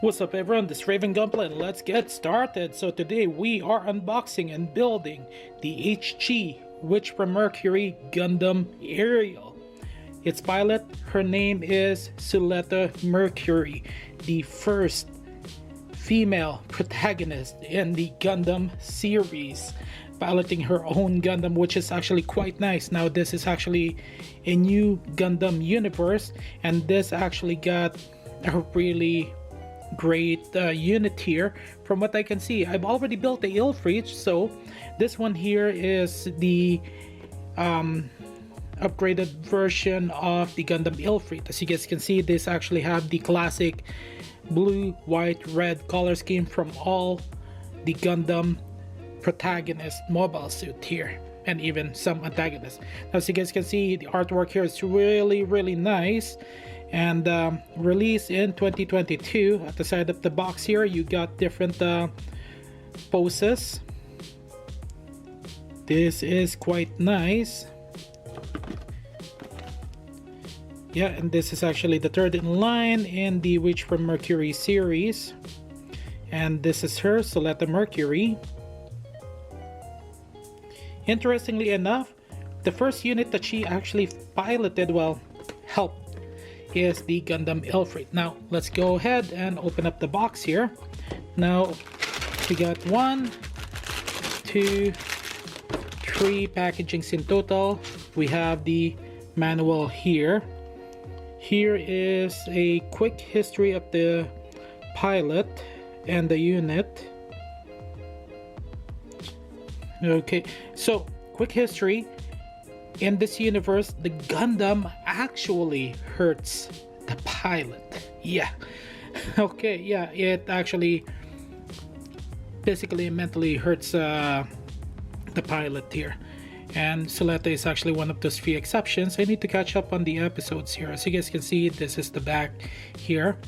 What's up everyone, this is Raven Gunpla and let's get started. So today we are unboxing and building the HG Witch from Mercury Gundam Aerial. Its pilot, her name is Suletta Mercury, the first female protagonist in the Gundam series, piloting her own Gundam, which is actually quite nice. Now this is actually a new Gundam universe, and this actually got a really great unit here. From what I can see, I've already built the Ilfreach, so this one here is the upgraded version of the Gundam Ilfreach. As you guys can see, this actually have the classic blue, white, red color scheme from all the Gundam protagonist mobile suit here, and even some antagonists. As you guys can see, the artwork here is really nice, and released in 2022. At the side of the box here, you got different poses. This is quite nice. Yeah, and this is actually the third in line in the Witch from Mercury series, and this is her, Suletta Mercury. Interestingly enough, the first unit that she actually piloted, well, helped, is the Gundam Ilfreach. Now let's go ahead and open up the box here. Now we got 1, 2, 3 packagings in total. We have the manual here. Here is a quick history of the pilot and the unit. Okay, so quick history. In this universe, the Gundam actually hurts the pilot. Yeah. Okay, yeah, it actually physically and mentally hurts the pilot here. And Suletta is actually one of those few exceptions. I need to catch up on the episodes here. As you guys can see, this is the back here.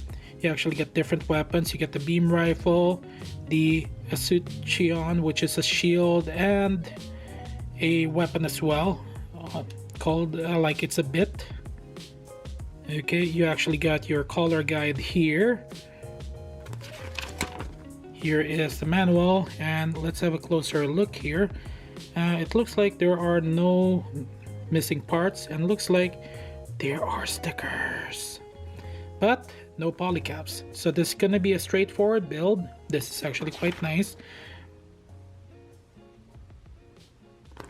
You actually get different weapons. You get the beam rifle, the Asuchion, which is a shield, and a weapon as well, called like it's a bit. Okay, you actually got your color guide here. Here is the manual, and let's have a closer look here. It looks like there are no missing parts, and looks like there are stickers, but no polycaps. So this is gonna be a straightforward build. This is actually quite nice.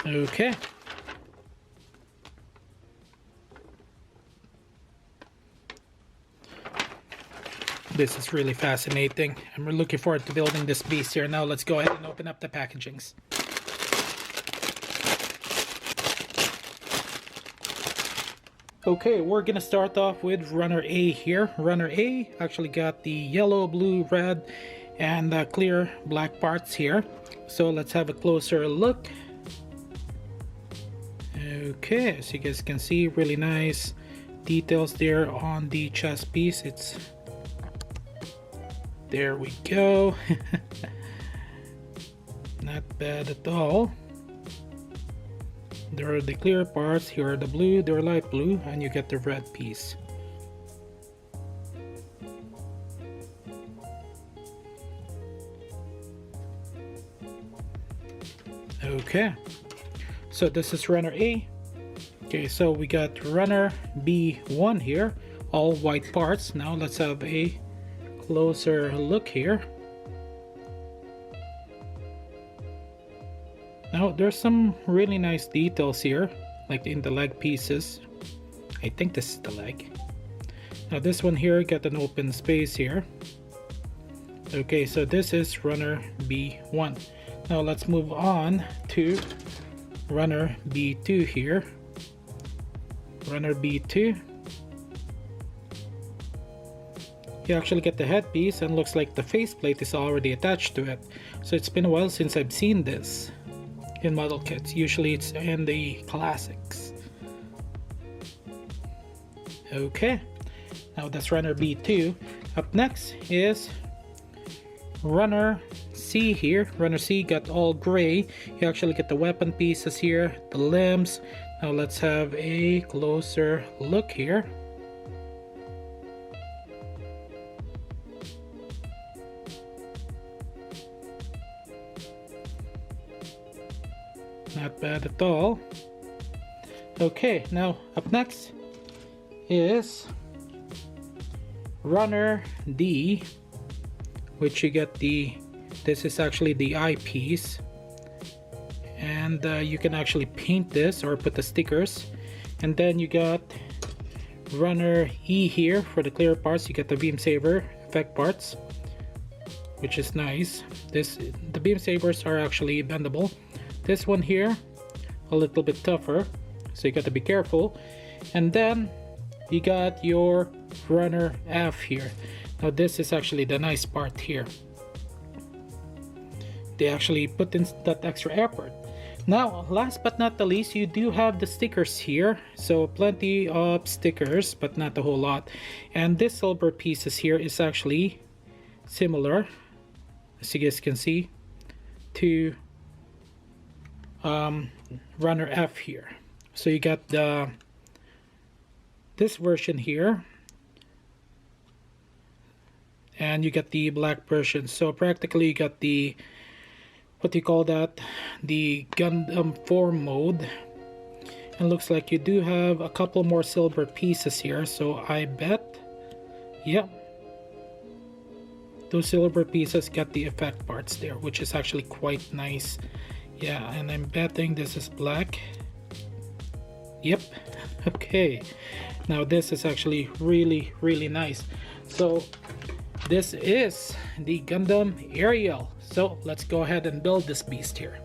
Okay. This is really fascinating. I'm looking forward to building this beast here. Now let's go ahead and open up the packagings. Okay, we're gonna start off with Runner A here. Runner A actually got the yellow, blue, red, and clear black parts here. So let's have a closer look. Okay, as you guys can see, really nice details there on the chest piece. It's there we go. Not bad at all. There are the clear parts, here are the blue, they're light blue, and you get the red piece. Okay, so this is Runner A. Okay, so we got Runner B1 here, all white parts. Now let's have a closer look here. Now there's some really nice details here, like in the leg pieces. I think this is the leg. Now this one here got an open space here. Okay, so this is Runner B1. Now let's move on to Runner B2 here. Runner B2. You actually get the headpiece, and looks like the faceplate is already attached to it. So it's been a while since I've seen this in model kits. Usually it's in the classics. Okay, now that's Runner B2. Up next is Runner C here. Runner C got all gray. You actually get the weapon pieces here, the limbs. Now let's have a closer look here. not bad at all. Okay, now up next is runner D, which you get this is actually the eyepiece, and you can actually paint this or put the stickers. And then you got runner E here for the clear parts. You get the beam saber effect parts, which is nice. The beam sabers are actually bendable. This one here a little bit tougher, so you got to be careful. And then you got your runner F here. Now this is actually the nice part here. They actually put in that extra effort. Now last but not the least, you do have the stickers here. So plenty of stickers, but not a whole lot. And this silver pieces here is actually similar, as you guys can see, to runner F here. So you got this version here, and you got the black version. So practically you got the, what do you call that, the Gundam form mode. And looks like you do have a couple more silver pieces here, so I bet, yeah, those silver pieces got the effect parts there, which is actually quite nice. Yeah, and I'm betting this is black. Yep. Okay, now this is actually really nice. So this is the Gundam Ariel. So let's go ahead and build this beast here.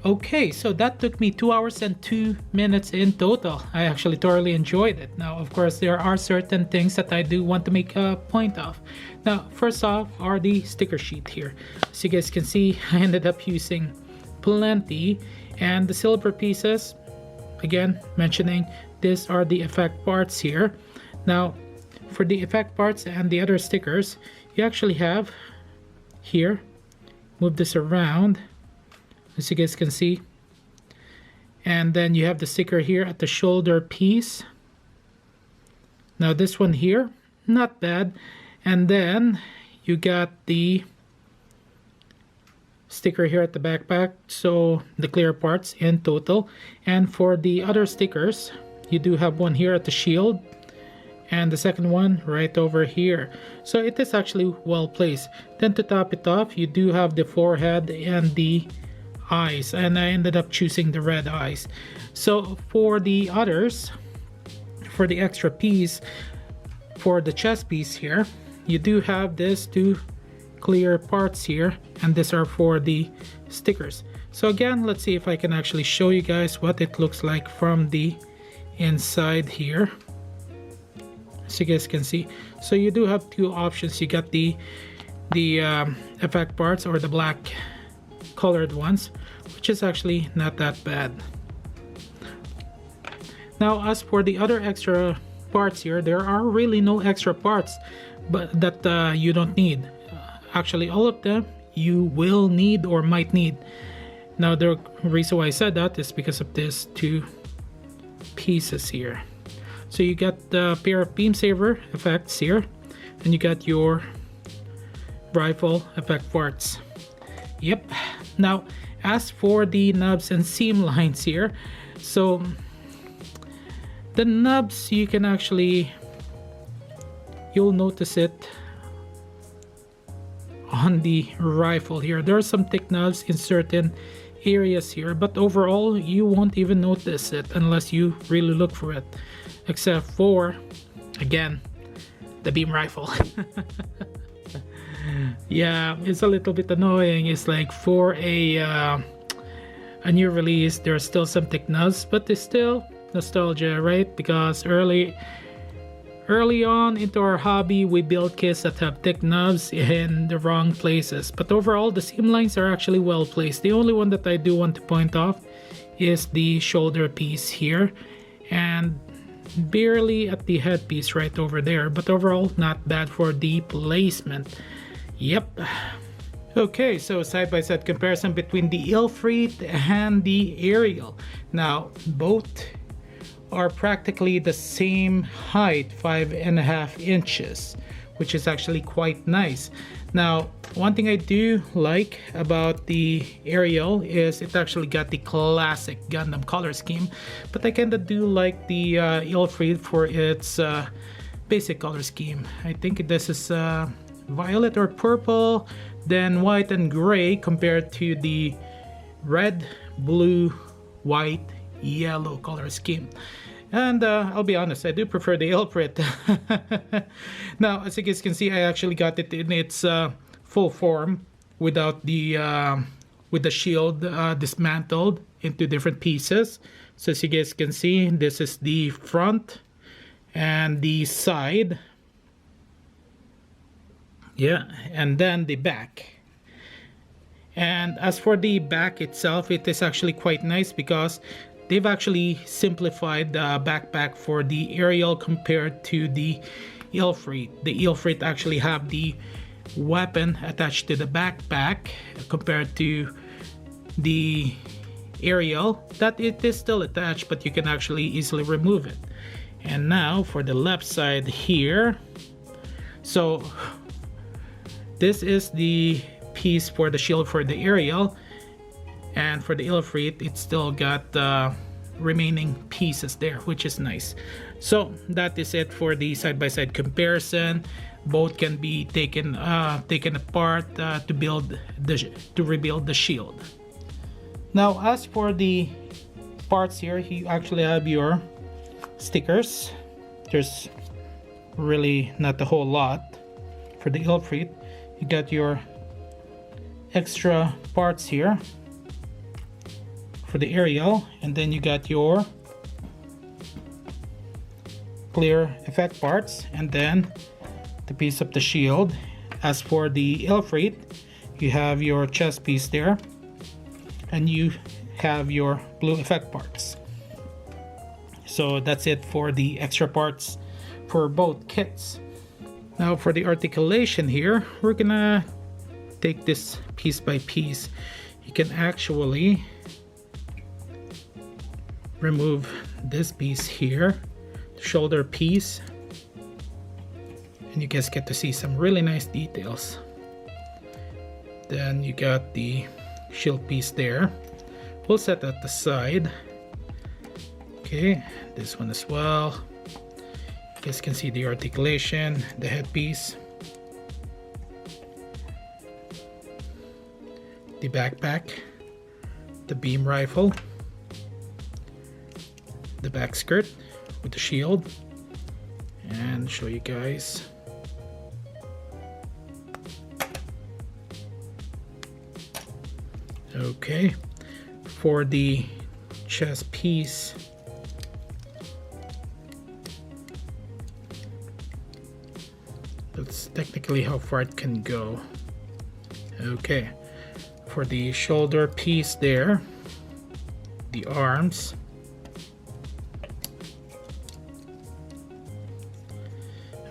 Okay, so that took me 2 hours and 2 minutes in total. I actually thoroughly enjoyed it. Now, of course, there are certain things that I do want to make a point of. Now, first off are the sticker sheet here. As you guys can see, I ended up using plenty. And the silver pieces, again, mentioning these are the effect parts here. Now, for the effect parts and the other stickers, you actually have here, move this around, as you guys can see, and then you have the sticker here at the shoulder piece. Now this one here, not bad. And then you got the sticker here at the backpack, so the clear parts in total. And for the other stickers, you do have one here at the shield, and the second one right over here. So it is actually well placed. Then to top it off, you do have the forehead and the eyes, and I ended up choosing the red eyes. So for the others, for the extra piece, for the chest piece here, you do have this two clear parts here, and these are for the stickers. So again, let's see if I can actually show you guys what it looks like from the inside here. as you guys can see. So you do have two options. You got the effect parts, or the black colored ones, which is actually not that bad. Now as for the other extra parts here, there are really no extra parts but that you don't need. Actually all of them you will need or might need. Now the reason why I said that is because of these two pieces here. So you got the pair of beam saber effects here, and you got your rifle effect parts. Yep. Now as for the nubs and seam lines here, so the nubs, you can actually, you'll notice it on the rifle here. There are some thick nubs in certain areas here, but overall you won't even notice it unless you really look for it, except for, again, the beam rifle. Yeah, it's a little bit annoying. It's like for a new release, there's still some thick nubs, but it's still nostalgia, right? Because early on into our hobby, we build kits that have thick nubs in the wrong places, but overall the seam lines are actually well placed. The only one that I do want to point off is the shoulder piece here, and barely at the headpiece right over there, but overall not bad for the placement. Yep. Okay, so side-by-side comparison between the Ilfrite and the Aerial. Now both are practically the same height, 5.5 inches, which is actually quite nice. Now one thing I do like about the Aerial is it actually got the classic Gundam color scheme, but I kinda do like the Ilfrite for its basic color scheme. I think this is violet or purple, then white and gray, compared to the red, blue, white, yellow color scheme. And I'll be honest, I do prefer the Ilfrite. Now as you guys can see, I actually got it in its full form without the with the shield dismantled into different pieces. So as you guys can see, this is the front and the side, yeah, and then the back. And as for the back itself, it is actually quite nice because they've actually simplified the backpack for the Aerial compared to the Ilfrite. The Ilfrite actually have the weapon attached to the backpack compared to the Aerial, that it is still attached, but you can actually easily remove it. And now for the left side here, so this is the piece for the shield for the Aerial, and for the Ilfrite it's still got remaining pieces there, which is nice. So that is it for the side-by-side comparison. Both can be taken apart to rebuild the shield. Now as for the parts here, you actually have your stickers. There's really not a whole lot. For the Ilfrite, you got your extra parts here for the Aerial, and then you got your clear effect parts, and then the piece of the shield. As for the Ilfrite, you have your chest piece there, and you have your blue effect parts. So that's it for the extra parts for both kits. Now for the articulation here, we're gonna take this piece by piece. You can actually remove this piece here, the shoulder piece, and you guys get to see some really nice details. Then you got the shield piece there. We'll set that aside. Okay, this one as well. You guys can see the articulation, the headpiece, the backpack, the beam rifle, the back skirt with the shield, and show you guys. Okay, for the chest piece, technically how far it can go. Okay, for the shoulder piece there, the arms,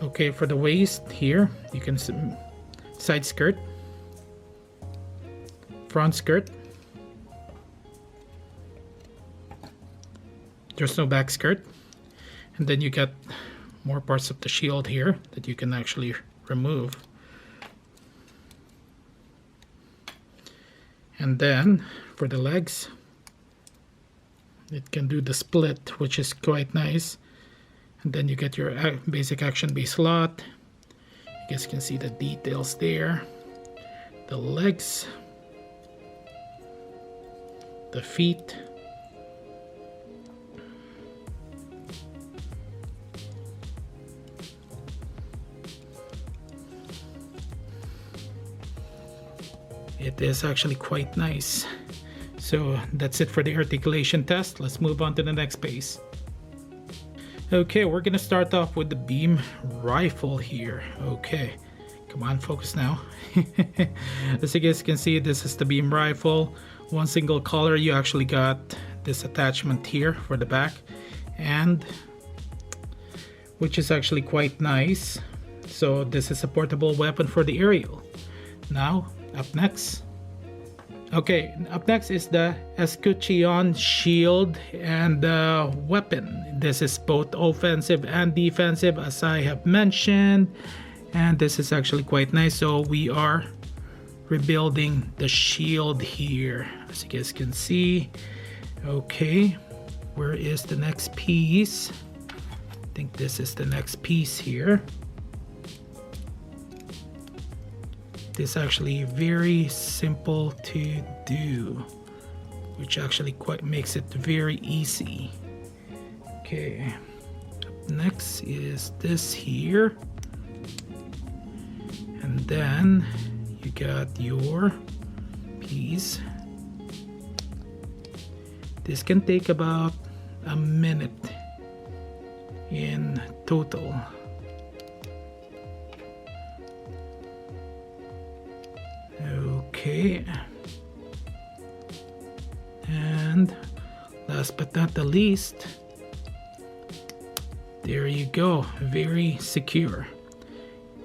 okay, for the waist here, you can side skirt, front skirt, there's no back skirt, and then you got more parts of the shield here that you can actually remove. And then for the legs, it can do the split, which is quite nice. And then you get your basic action base slot. You guys can see the details there. The legs, the feet, it is actually quite nice. So that's it for the articulation test. Let's move on to the next phase. Okay, we're gonna start off with the beam rifle here. Okay, come on, focus now. As you guys can see, this is the beam rifle. One single color. You actually got this attachment here for the back, and which is actually quite nice. So this is a portable weapon for the aerial. Now, up next. Okay, up next is the escutcheon shield and weapon. This is both offensive and defensive, as I have mentioned, and this is actually quite nice. So we are rebuilding the shield here, as you guys can see. Okay, where is the next piece? I think this is the next piece here. It's actually very simple to do, which actually quite makes it very easy. Okay, up next is this here, and then you got your piece. This can take about a minute in total. Okay, and last but not the least, there you go, very secure.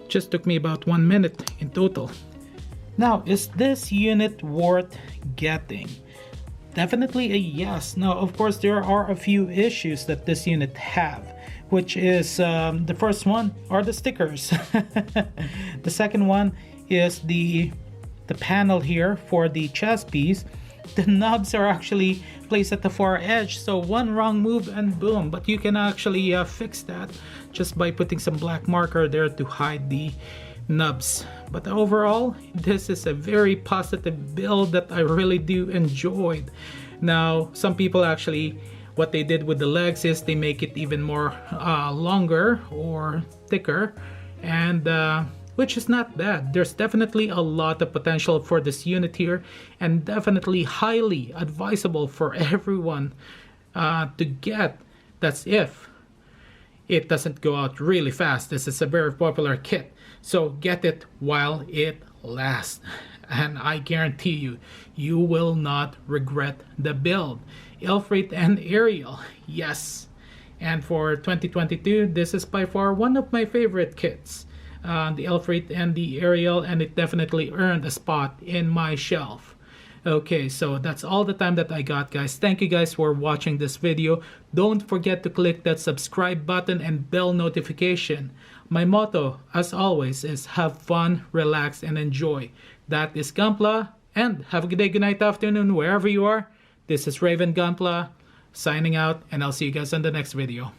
Just took me about 1 minute in total. Now, is this unit worth getting? Definitely a yes. Now, of course, there are a few issues that this unit have, which is the first one are the stickers. The second one is the panel here for the chest piece. The knobs are actually placed at the far edge, so one wrong move and boom. But you can actually fix that just by putting some black marker there to hide the nubs. But overall, this is a very positive build that I really do enjoyed. Now, some people actually, what they did with the legs is they make it even more longer or thicker, and which is not bad. There's definitely a lot of potential for this unit here, and definitely highly advisable for everyone to get. That's if it doesn't go out really fast. This is a very popular kit, so get it while it lasts, and I guarantee you, you will not regret the build. Elfrate and Aerial, yes. And for 2022, this is by far one of my favorite kits. The Elfrate and the Aerial, and it definitely earned a spot in my shelf. Okay, so that's all the time that I got, guys. Thank you guys for watching this video. Don't forget to click that subscribe button and bell notification. My motto, as always, is have fun, relax, and enjoy. That is Gunpla, and have a good day, good night, afternoon, wherever you are. This is Raven Gunpla, signing out, and I'll see you guys in the next video.